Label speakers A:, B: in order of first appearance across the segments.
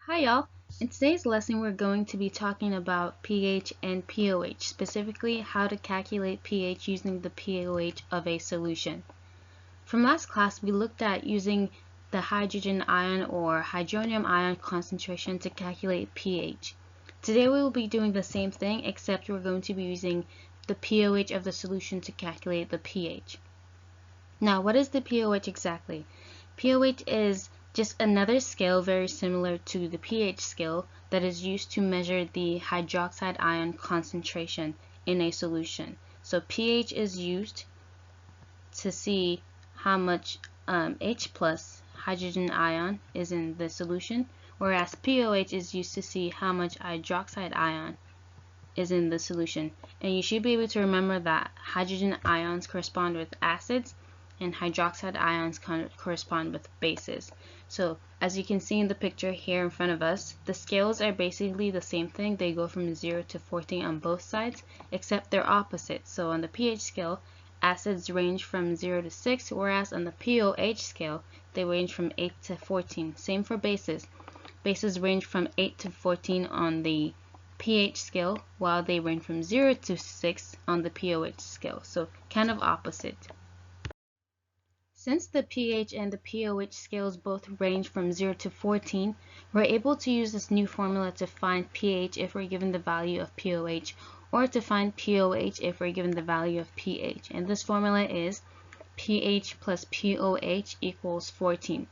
A: Hi y'all! In today's lesson we're going to be talking about pH and pOH, specifically how to calculate pH using the pOH of a solution. From last class we looked at using the hydrogen ion or hydronium ion concentration to calculate pH. Today we will be doing the same thing, except we're going to be using the pOH of the solution to calculate the pH. Now, what is the pOH exactly? pOH is just another scale very similar to the pH scale that is used to measure the hydroxide ion concentration in a solution. So pH is used to see how much H plus hydrogen ion is in the solution, whereas pOH is used to see how much hydroxide ion is in the solution. And you should be able to remember that hydrogen ions correspond with acids and hydroxide ions correspond with bases. So as you can see in the picture here in front of us, the scales are basically the same thing. They go from 0 to 14 on both sides, except they're opposite. So on the pH scale, acids range from 0 to 6, whereas on the pOH scale, they range from 8 to 14. Same for bases. Bases range from 8 to 14 on the pH scale, while they range from 0 to 6 on the pOH scale. So kind of opposite. Since the pH and the pOH scales both range from 0 to 14, we're able to use this new formula to find pH if we're given the value of pOH, or to find pOH if we're given the value of pH. And this formula is pH plus pOH equals 14.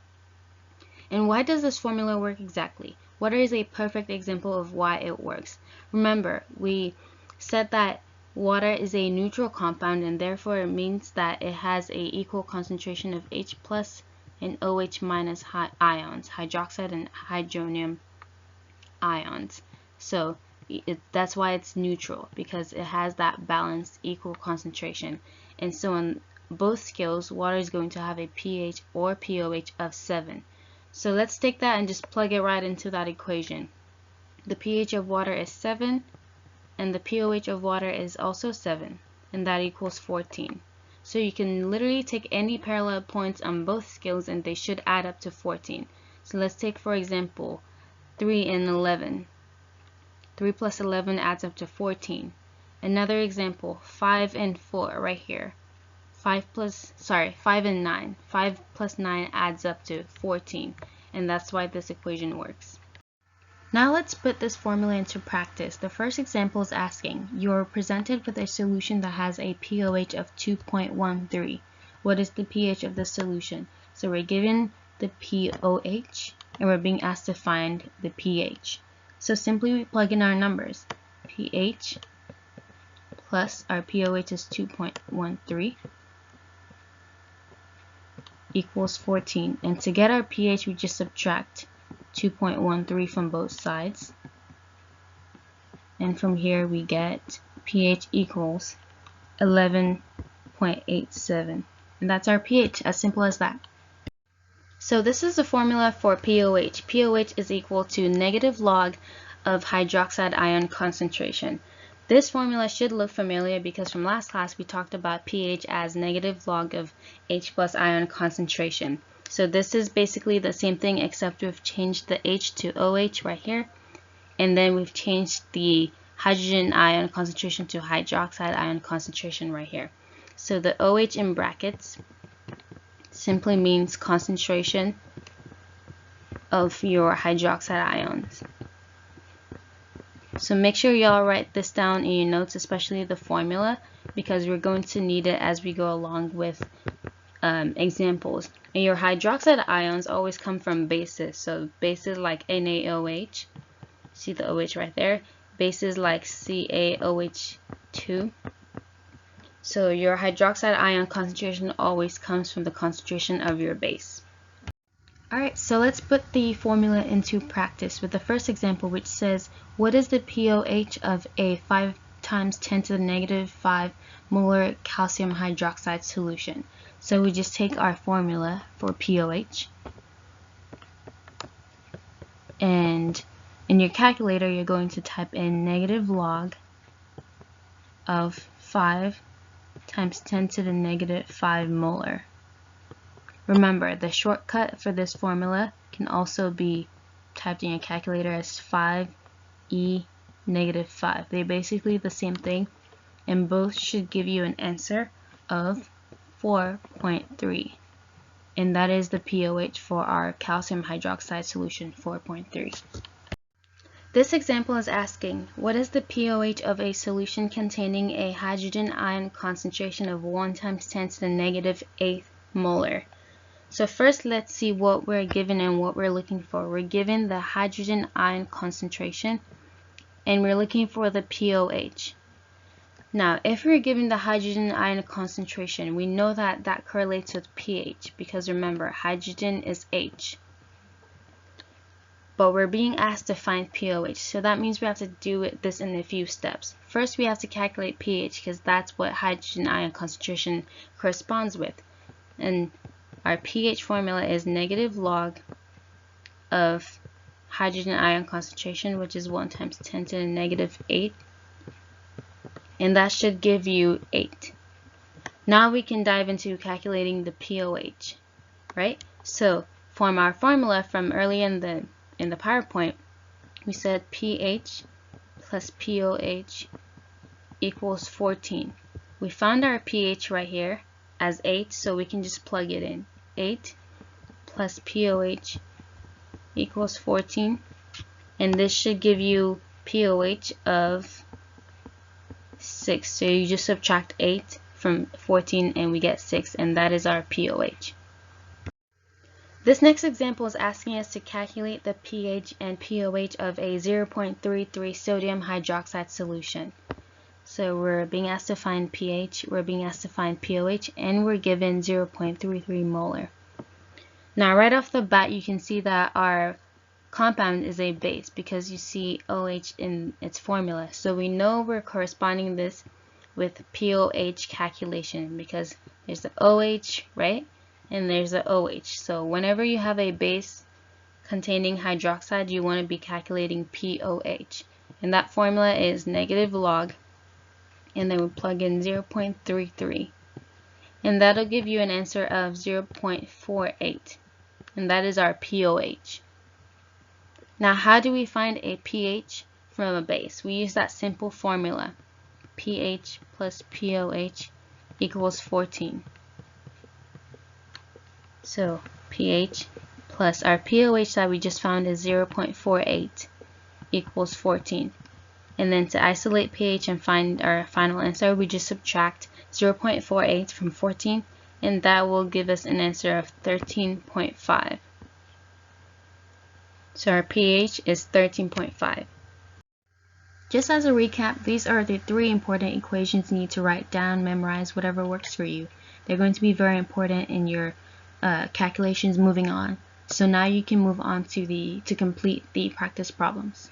A: And why does this formula work exactly? What is a perfect example of why it works? Remember, we said that water is a neutral compound, and therefore it means that it has a equal concentration of H plus and OH minus ions, hydroxide and hydronium ions. So that's why it's neutral, because it has that balanced equal concentration. And so on both scales, water is going to have a pH or pOH of 7. So let's take that and just plug it right into that equation. The pH of water is 7, and the pOH of water is also 7, and that equals 14. So you can literally take any parallel points on both scales and they should add up to 14. So let's take, for example, 3 and 11. 3 plus 11 adds up to 14. Another example, 5 and 4 right here. 5 and 9. 5 plus 9 adds up to 14, and that's why this equation works. Now let's put this formula into practice. The first example is asking, you're presented with a solution that has a pOH of 2.13. What is the pH of the solution? So we're given the pOH and we're being asked to find the pH. So simply we plug in our numbers. pH plus our pOH is 2.13 equals 14. And to get our pH, we just subtract 2.13 from both sides, and from here we get pH equals 11.87, and that's our pH, as simple as that. So this is the formula for pOH. pOH is equal to negative log of hydroxide ion concentration. This formula should look familiar because from last class we talked about pH as negative log of H plus ion concentration. So this is basically the same thing, except we've changed the H to OH right here, and then we've changed the hydrogen ion concentration to hydroxide ion concentration right here. So the OH in brackets simply means concentration of your hydroxide ions. So make sure y'all write this down in your notes, especially the formula, because we're going to need it as we go along with examples. And your hydroxide ions always come from bases. So bases like NaOH, see the OH right there, bases like CaOH2. So your hydroxide ion concentration always comes from the concentration of your base. Alright, so let's put the formula into practice with the first example, which says, what is the pOH of a 5 times 10 to the negative 5 molar calcium hydroxide solution? So we just take our formula for pOH, and in your calculator you're going to type in negative log of 5 times 10 to the negative 5 molar. Remember, the shortcut for this formula can also be typed in your calculator as 5e negative 5. They're basically the same thing, and both should give you an answer of 4.3. And that is the pOH for our calcium hydroxide solution, 4.3. This example is asking, what is the pOH of a solution containing a hydrogen ion concentration of 1 × 10⁻⁸ molar? So first, let's see what we're given and what we're looking for. We're given the hydrogen ion concentration, and we're looking for the pOH. Now, if we're given the hydrogen ion concentration, we know that that correlates with pH, because remember, hydrogen is H. But we're being asked to find pOH, so that means we have to do this in a few steps. First, we have to calculate pH, because that's what hydrogen ion concentration corresponds with. And our pH formula is negative log of hydrogen ion concentration, which is 1 × 10⁻⁸, and that should give you 8. Now we can dive into calculating the pOH, right? So from our formula from earlier in the PowerPoint, we said pH plus pOH equals 14. We found our pH right here as 8, so we can just plug it in. 8 plus pOH equals 14, and this should give you pOH of 6. So you just subtract 8 from 14 and we get 6, and that is our pOH. This next example is asking us to calculate the pH and pOH of a 0.33 sodium hydroxide solution. So we're being asked to find pH, we're being asked to find pOH, and we're given 0.33 molar. Now right off the bat, you can see that our compound is a base because you see OH in its formula. So we know we're corresponding this with pOH calculation because there's the OH, right? And there's the OH. So whenever you have a base containing hydroxide, you want to be calculating pOH. And that formula is negative log, and then we plug in 0.33. And that'll give you an answer of 0.48. And that is our pOH. Now, how do we find a pH from a base? We use that simple formula. pH plus pOH equals 14. So pH plus our pOH that we just found is 0.48 equals 14. And then to isolate pH and find our final answer, we just subtract 0.48 from 14, and that will give us an answer of 13.5. So our pH is 13.5. Just as a recap, these are the 3 important equations you need to write down, memorize, whatever works for you. They're going to be very important in your calculations moving on. So now you can move on to complete the practice problems.